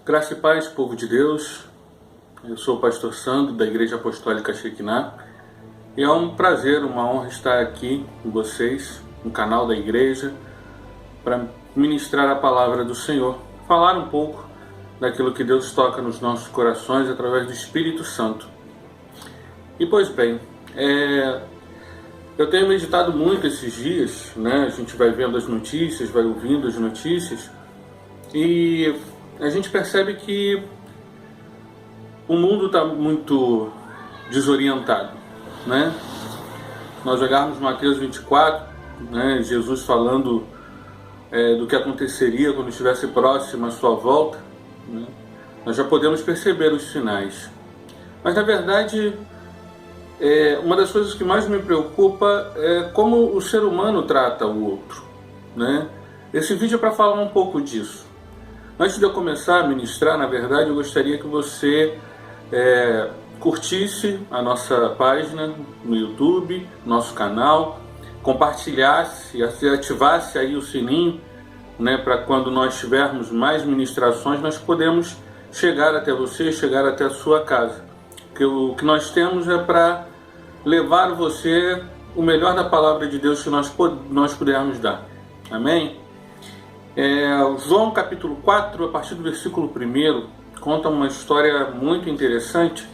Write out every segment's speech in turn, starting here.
Graça e paz, povo de Deus. Eu sou o pastor Sandro, da Igreja Apostólica Shekinah. E é um prazer, uma honra estar aqui com vocês, no canal da igreja, para ministrar a palavra do Senhor, falar um pouco daquilo que Deus toca nos nossos corações através do Espírito Santo. E pois bem, eu tenho meditado muito esses dias, né? A gente vai vendo as notícias, vai ouvindo as notícias, e a gente percebe que o mundo está muito desorientado, né? Nós olharmos Mateus 24, né? Jesus falando do que aconteceria quando estivesse próximo à sua volta, né? Nós já podemos perceber os sinais. Mas na verdade, uma das coisas que mais me preocupa é como o ser humano trata o outro, né? Esse vídeo é para falar um pouco disso. Antes de eu começar a ministrar, na verdade, eu gostaria que você curtisse a nossa página no YouTube, nosso canal, compartilhasse, ativasse aí o sininho, né, para quando nós tivermos mais ministrações, nós podemos chegar até você, chegar até a sua casa. Porque o que nós temos é para levar você o melhor da palavra de Deus que nós pudermos dar. Amém? João capítulo 4, a partir do versículo 1, conta uma história muito interessante,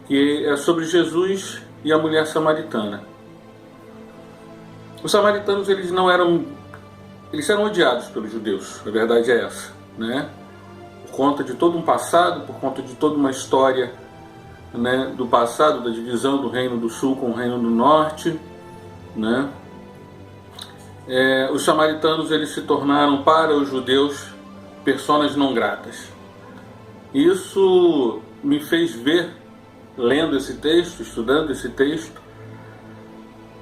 que é sobre Jesus e a mulher samaritana. Os samaritanos, eles eram odiados pelos judeus, a verdade é essa, né? Por conta de todo um passado, por conta de toda uma história, né, do passado, da divisão do Reino do Sul com o Reino do Norte, né? Os samaritanos, eles se tornaram para os judeus personas não gratas. Isso me fez ver, lendo esse texto, estudando esse texto,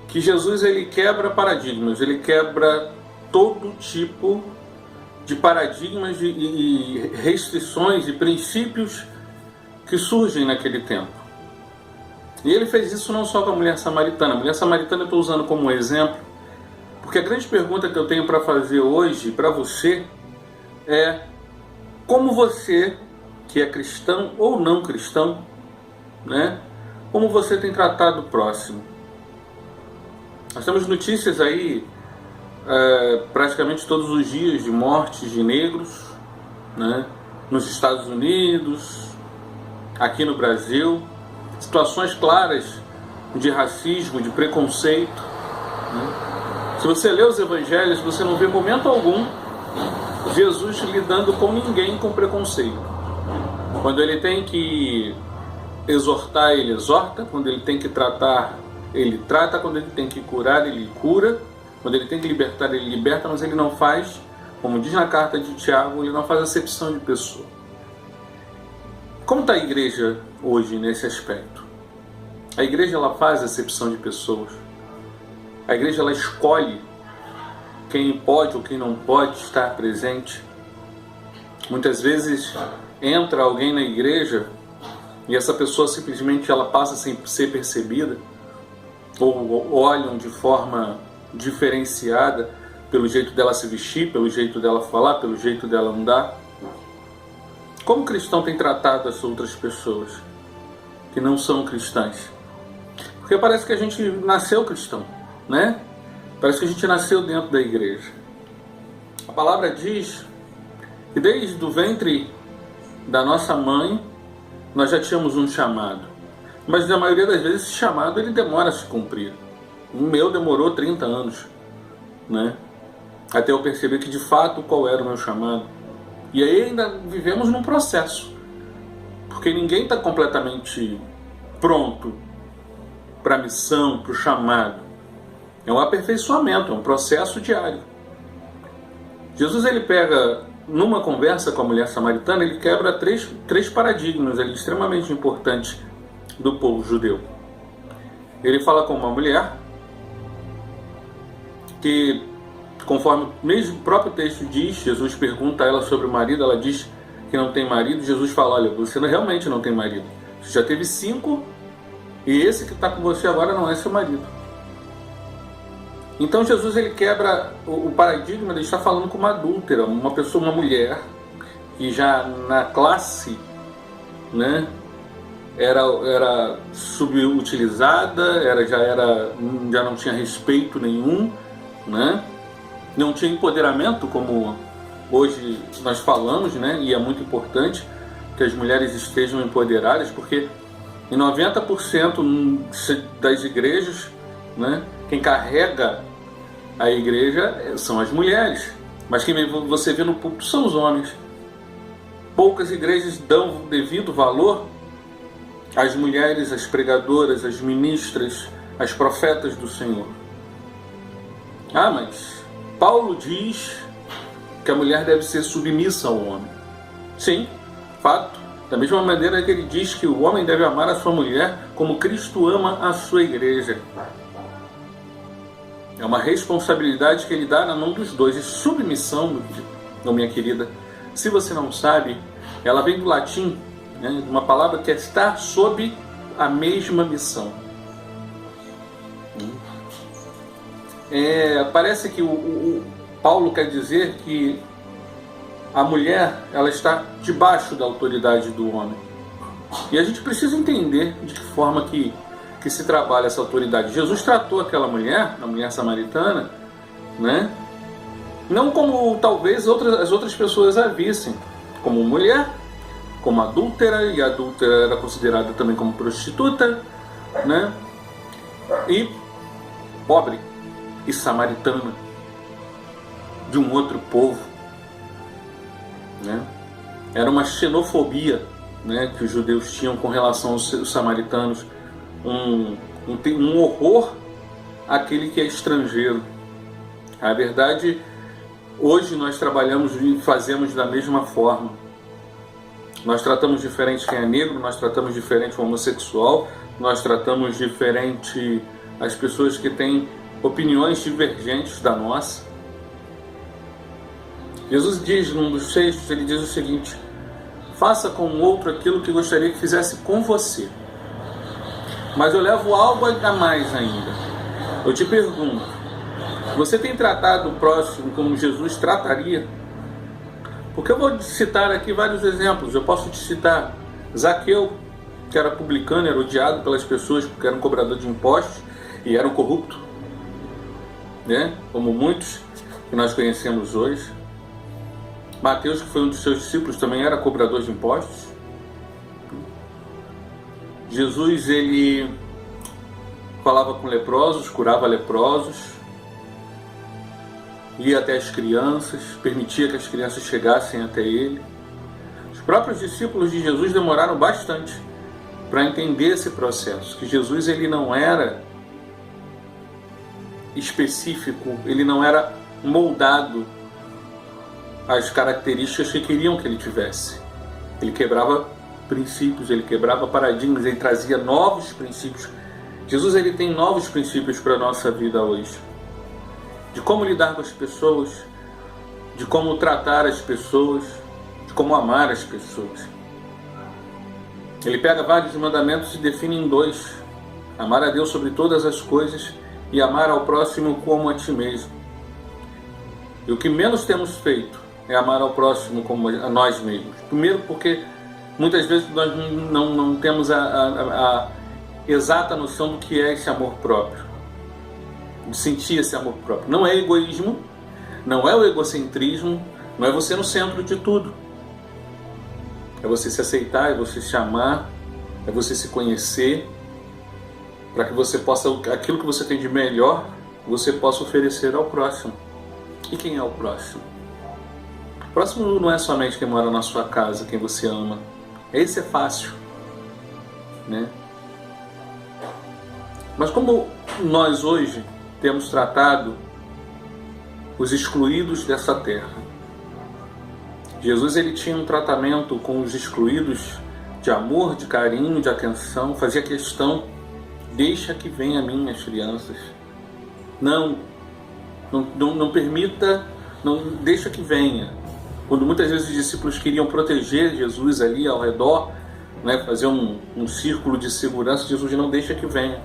que Jesus, ele quebra paradigmas, ele quebra todo tipo de paradigmas e restrições e princípios que surgem naquele tempo. E ele fez isso não só com a mulher samaritana. A mulher samaritana eu estou usando como exemplo, porque a grande pergunta que eu tenho para fazer hoje para você é: como você, que é cristão ou não cristão, né, como você tem tratado o próximo? Nós temos notícias aí praticamente todos os dias de mortes de negros, né, nos Estados Unidos, aqui no Brasil, situações claras de racismo, de preconceito, né? Se você lê os evangelhos, você não vê momento algum Jesus lidando com ninguém com preconceito. Quando ele tem que exortar, ele exorta. Quando ele tem que tratar, ele trata. Quando ele tem que curar, ele cura. Quando ele tem que libertar, ele liberta. Mas ele não faz, como diz na carta de Tiago, ele não faz acepção de pessoa. Como está a igreja hoje nesse aspecto? A igreja, ela faz acepção de pessoas. A igreja, ela escolhe quem pode ou quem não pode estar presente. Muitas vezes entra alguém na igreja e essa pessoa simplesmente ela passa sem ser percebida, ou olham de forma diferenciada pelo jeito dela se vestir, pelo jeito dela falar, pelo jeito dela andar. Como o cristão tem tratado as outras pessoas que não são cristãs? Porque parece que a gente nasceu cristão, né? Parece que a gente nasceu dentro da igreja. A palavra diz que desde o ventre da nossa mãe nós já tínhamos um chamado. Mas na maioria das vezes esse chamado ele demora a se cumprir. O meu demorou 30 anos, né? Até eu perceber que de fato qual era o meu chamado. E aí ainda vivemos num processo, porque ninguém está completamente pronto para a missão, para o chamado. É um aperfeiçoamento, é um processo diário. Jesus, ele pega, numa conversa com a mulher samaritana, ele quebra três paradigmas ali, extremamente importantes do povo judeu. Ele fala com uma mulher que, conforme o próprio texto diz, Jesus pergunta a ela sobre o marido, ela diz que não tem marido. Jesus fala: olha, você realmente não tem marido. Você já teve 5 e esse que está com você agora não é seu marido. Então Jesus, ele quebra o paradigma de estar falando com uma adúltera, uma pessoa, uma mulher e já na classe, né, era subutilizada, já não tinha respeito nenhum, né, não tinha empoderamento, como hoje nós falamos, né, e é muito importante que as mulheres estejam empoderadas, porque em 90% das igrejas, né, quem carrega a igreja são as mulheres, mas quem você vê no púlpito são os homens. Poucas igrejas dão o devido valor às mulheres, às pregadoras, às ministras, às profetas do Senhor. Ah, mas Paulo diz que a mulher deve ser submissa ao homem. Sim, fato. Da mesma maneira que ele diz que o homem deve amar a sua mulher como Cristo ama a sua igreja. É uma responsabilidade que ele dá na mão dos dois. E submissão, minha querida, se você não sabe, ela vem do latim, né, uma palavra que é estar sob a mesma missão. Parece que o Paulo quer dizer que a mulher, ela está debaixo da autoridade do homem. E a gente precisa entender de que forma que se trabalha essa autoridade. Jesus tratou aquela mulher, a mulher samaritana, né, não como talvez as outras pessoas a vissem, como mulher, como adúltera, e a adúltera era considerada também como prostituta, né, e pobre e samaritana de um outro povo, né? Era uma xenofobia, né, que os judeus tinham com relação aos samaritanos, um horror àquele que é estrangeiro. A verdade, hoje nós trabalhamos e fazemos da mesma forma. Nós tratamos diferente quem é negro, nós tratamos diferente o homossexual, nós tratamos diferente as pessoas que têm opiniões divergentes da nossa. Jesus diz num dos textos, ele diz o seguinte: faça com o outro aquilo que gostaria que fizesse com você. Mas eu levo algo a mais ainda. Eu te pergunto, você tem tratado o próximo como Jesus trataria? Porque eu vou citar aqui vários exemplos. Eu posso te citar Zaqueu, que era publicano, era odiado pelas pessoas porque era um cobrador de impostos e era um corrupto, né? Como muitos que nós conhecemos hoje. Mateus, que foi um dos seus discípulos, também era cobrador de impostos. Jesus, ele falava com leprosos, curava leprosos, ia até as crianças, permitia que as crianças chegassem até ele. Os próprios discípulos de Jesus demoraram bastante para entender esse processo, que Jesus, ele não era específico, ele não era moldado as características que queriam que ele tivesse. Ele quebrava princípios, ele quebrava paradigmas, ele trazia novos princípios. Jesus, ele tem novos princípios para a nossa vida hoje. De como lidar com as pessoas, de como tratar as pessoas, de como amar as pessoas. Ele pega vários mandamentos e define em dois: amar a Deus sobre todas as coisas e amar ao próximo como a ti mesmo. E o que menos temos feito é amar ao próximo como a nós mesmos. Primeiro porque muitas vezes nós não temos a exata noção do que é esse amor próprio, de sentir esse amor próprio. Não é egoísmo, não é o egocentrismo, não é você no centro de tudo. É você se aceitar, é você se amar, é você se conhecer, para que você possa, aquilo que você tem de melhor, você possa oferecer ao próximo. E quem é o próximo? O próximo não é somente quem mora na sua casa, quem você ama. Esse é fácil, né? Mas como nós hoje temos tratado os excluídos dessa terra? Jesus, ele tinha um tratamento com os excluídos de amor, de carinho, de atenção, fazia questão: deixa que venha a mim, minhas crianças. Não permita, não deixa que venha. Quando muitas vezes os discípulos queriam proteger Jesus ali ao redor, né, fazer um círculo de segurança, Jesus não deixa que venha.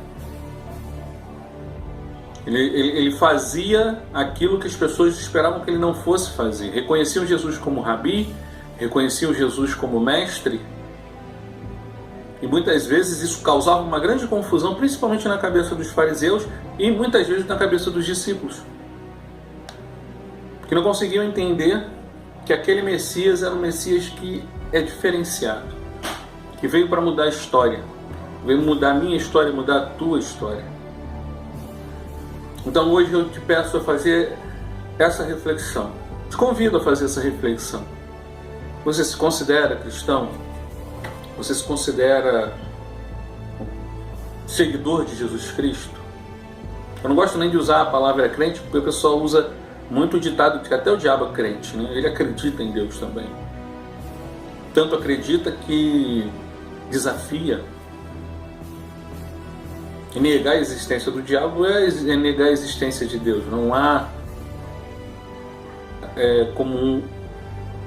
Ele fazia aquilo que as pessoas esperavam que ele não fosse fazer. Reconheciam Jesus como rabi, reconheciam Jesus como mestre, e muitas vezes isso causava uma grande confusão, principalmente na cabeça dos fariseus e muitas vezes na cabeça dos discípulos, que não conseguiam entender que aquele Messias era um Messias que é diferenciado, que veio para mudar a história, veio mudar a minha história, mudar a tua história. Então hoje eu te peço a fazer essa reflexão, te convido a fazer essa reflexão. Você se considera cristão? Você se considera seguidor de Jesus Cristo? Eu não gosto nem de usar a palavra crente, porque o pessoal usa muito o ditado de que até o diabo é crente, né? Ele acredita em Deus também. Tanto acredita que desafia. E negar a existência do diabo é negar a existência de Deus. Não há como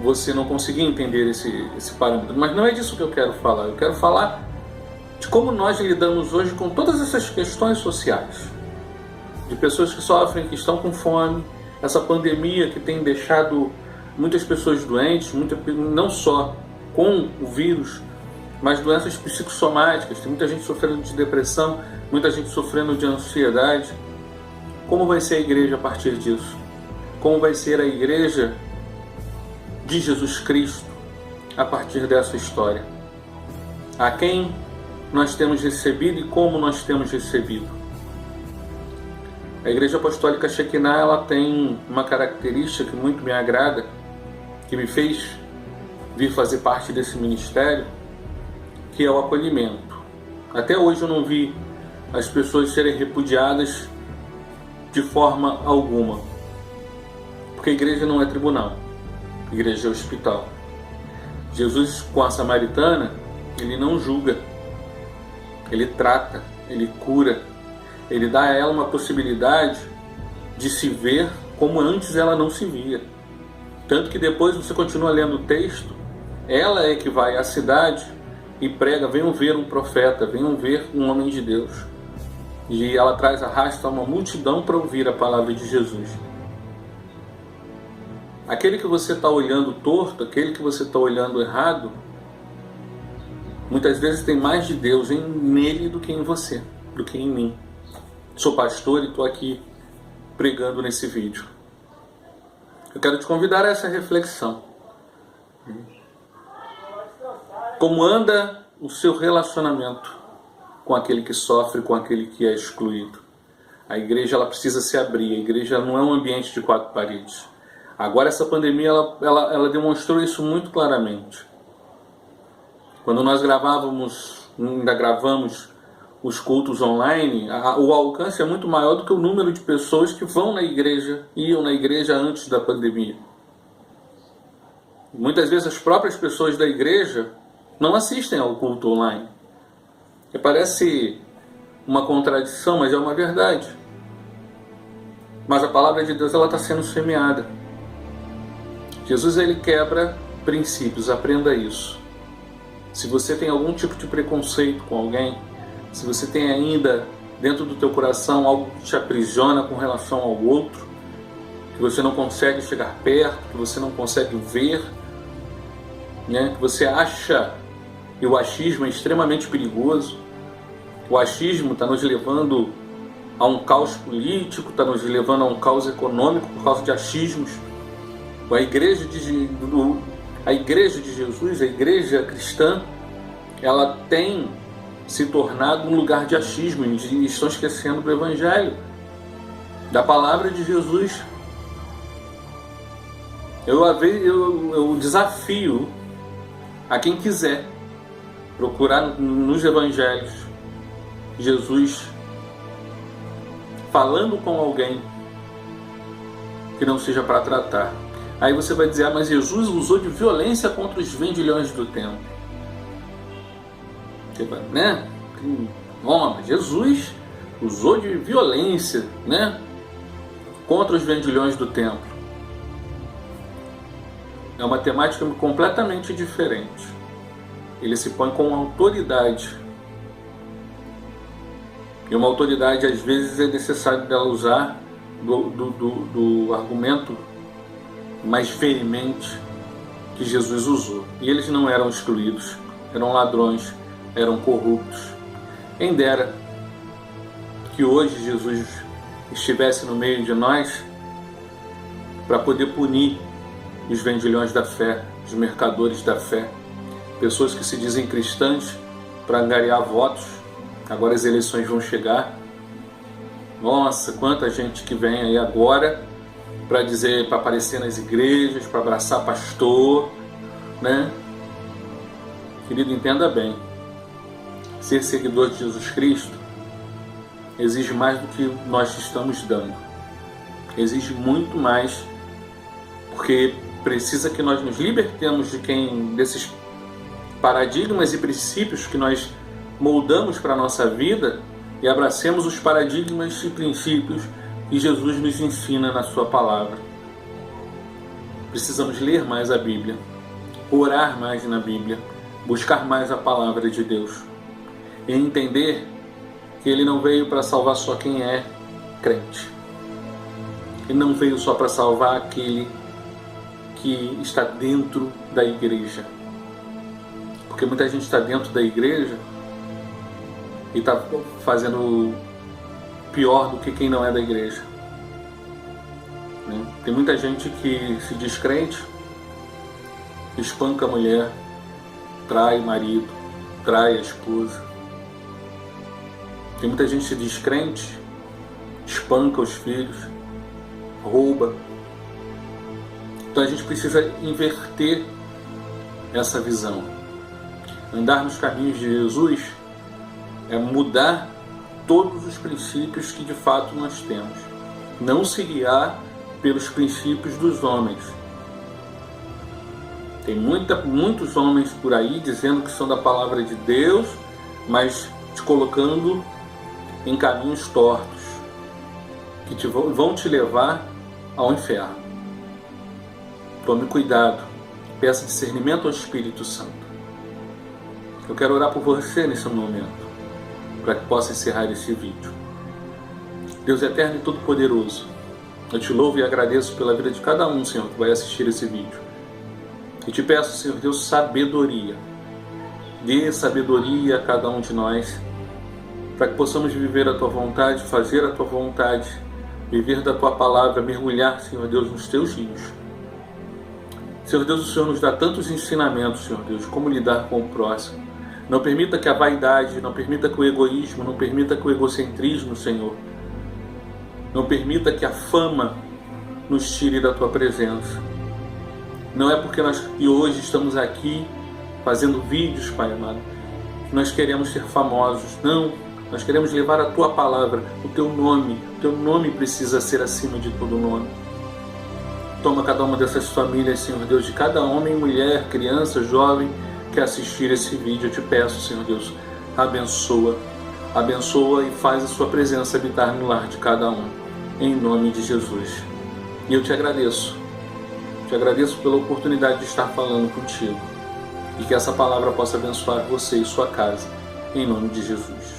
você não conseguir entender esse parâmetro. Mas não é disso que eu quero falar. Eu quero falar de como nós lidamos hoje com todas essas questões sociais. De pessoas que sofrem, que estão com fome. Essa pandemia que tem deixado muitas pessoas doentes, não só com o vírus, mas doenças psicossomáticas. Tem muita gente sofrendo de depressão, muita gente sofrendo de ansiedade. Como vai ser a igreja a partir disso? Como vai ser a igreja de Jesus Cristo a partir dessa história? A quem nós temos recebido e como nós temos recebido? A Igreja Apostólica Shekinah, ela tem uma característica que muito me agrada, que me fez vir fazer parte desse ministério, que é o acolhimento. Até hoje eu não vi as pessoas serem repudiadas de forma alguma, porque a igreja não é tribunal. A igreja é o hospital. Jesus, com a samaritana, ele não julga, ele trata, ele cura, ele dá a ela uma possibilidade de se ver como antes ela não se via. Tanto que depois você continua lendo o texto, ela é que vai à cidade e prega: venham ver um profeta, venham ver um homem de Deus. E ela arrasta uma multidão para ouvir a palavra de Jesus. Aquele que você está olhando torto, aquele que você está olhando errado, muitas vezes tem mais de Deus nele do que em você, do que em mim. Sou pastor e estou aqui pregando nesse vídeo. Eu quero te convidar a essa reflexão. Como anda o seu relacionamento com aquele que sofre, com aquele que é excluído? A igreja, ela precisa se abrir. A igreja não é um ambiente de quatro paredes. Agora essa pandemia, ela demonstrou isso muito claramente. Quando nós ainda gravamos os cultos online, o alcance é muito maior do que o número de pessoas que vão na igreja, iam na igreja antes da pandemia. Muitas vezes as próprias pessoas da igreja não assistem ao culto online. E parece uma contradição, mas é uma verdade. Mas a palavra de Deus, ela está sendo semeada. Jesus, ele quebra princípios, aprenda isso. Se você tem algum tipo de preconceito com alguém, se você tem ainda dentro do teu coração algo que te aprisiona com relação ao outro, que você não consegue chegar perto, que você não consegue ver, né? Que você acha que o achismo é extremamente perigoso. O achismo está nos levando a um caos político, está nos levando a um caos econômico por causa de achismos. A igreja de Jesus, a igreja cristã, ela tem se tornado um lugar de achismo, e estão esquecendo do Evangelho, da palavra de Jesus. Eu desafio a quem quiser procurar nos Evangelhos Jesus falando com alguém que não seja para tratar. Aí você vai dizer: mas Jesus usou de violência contra os vendilhões do templo. Né? Mas Jesus usou de violência, né, contra os vendilhões do templo. É uma temática completamente diferente. Ele se põe com autoridade. E uma autoridade, às vezes, é necessário dela usar do argumento mais veemente, que Jesus usou. E eles não eram excluídos, eram ladrões, eram corruptos. Quem dera que hoje Jesus estivesse no meio de nós para poder punir os vendilhões da fé, os mercadores da fé, pessoas que se dizem cristãs para angariar votos. Agora as eleições vão chegar. Nossa, quanta gente que vem aí agora para dizer, para aparecer nas igrejas, para abraçar pastor, né? Querido, entenda bem, ser seguidor de Jesus Cristo exige mais do que nós estamos dando. Exige muito mais, porque precisa que nós nos libertemos desses paradigmas e princípios que nós moldamos para a nossa vida e abracemos os paradigmas e princípios que Jesus nos ensina na sua palavra. Precisamos ler mais a Bíblia, orar mais na Bíblia, buscar mais a palavra de Deus e entender que Ele não veio para salvar só quem é crente. Ele não veio só para salvar aquele que está dentro da igreja. Porque muita gente está dentro da igreja e está fazendo pior do que quem não é da igreja. Tem muita gente que se diz crente, espanca a mulher, trai o marido, trai a esposa. Tem muita gente que se diz crente, espanca os filhos, rouba. Então a gente precisa inverter essa visão. Andar nos caminhos de Jesus é mudar todos os princípios que de fato nós temos. Não se guiar pelos princípios dos homens. Tem muitos homens por aí dizendo que são da palavra de Deus, mas te colocando em caminhos tortos, que vão te levar ao inferno. Tome cuidado, peça discernimento ao Espírito Santo. Eu quero orar por você nesse momento, para que possa encerrar esse vídeo. Deus eterno e todo-poderoso, eu te louvo e agradeço pela vida de cada um, Senhor, que vai assistir esse vídeo. E te peço, Senhor Deus, sabedoria. Dê sabedoria a cada um de nós, para que possamos viver a Tua vontade, fazer a Tua vontade, viver da Tua palavra, mergulhar, Senhor Deus, nos Teus rios. Senhor Deus, o Senhor nos dá tantos ensinamentos, Senhor Deus, como lidar com o próximo. Não permita que a vaidade, não permita que o egoísmo, não permita que o egocentrismo, Senhor, não permita que a fama nos tire da Tua presença. Não é porque nós que hoje estamos aqui fazendo vídeos, Pai amado, que nós queremos ser famosos. Não, nós queremos levar a Tua palavra, o Teu nome. O Teu nome precisa ser acima de todo nome. Toma cada uma dessas famílias, Senhor Deus, de cada homem, mulher, criança, jovem, que assistir esse vídeo. Eu te peço, Senhor Deus, abençoa. Abençoa e faz a Sua presença habitar no lar de cada um. Em nome de Jesus. E eu te agradeço. Te agradeço pela oportunidade de estar falando contigo. E que essa palavra possa abençoar você e sua casa. Em nome de Jesus.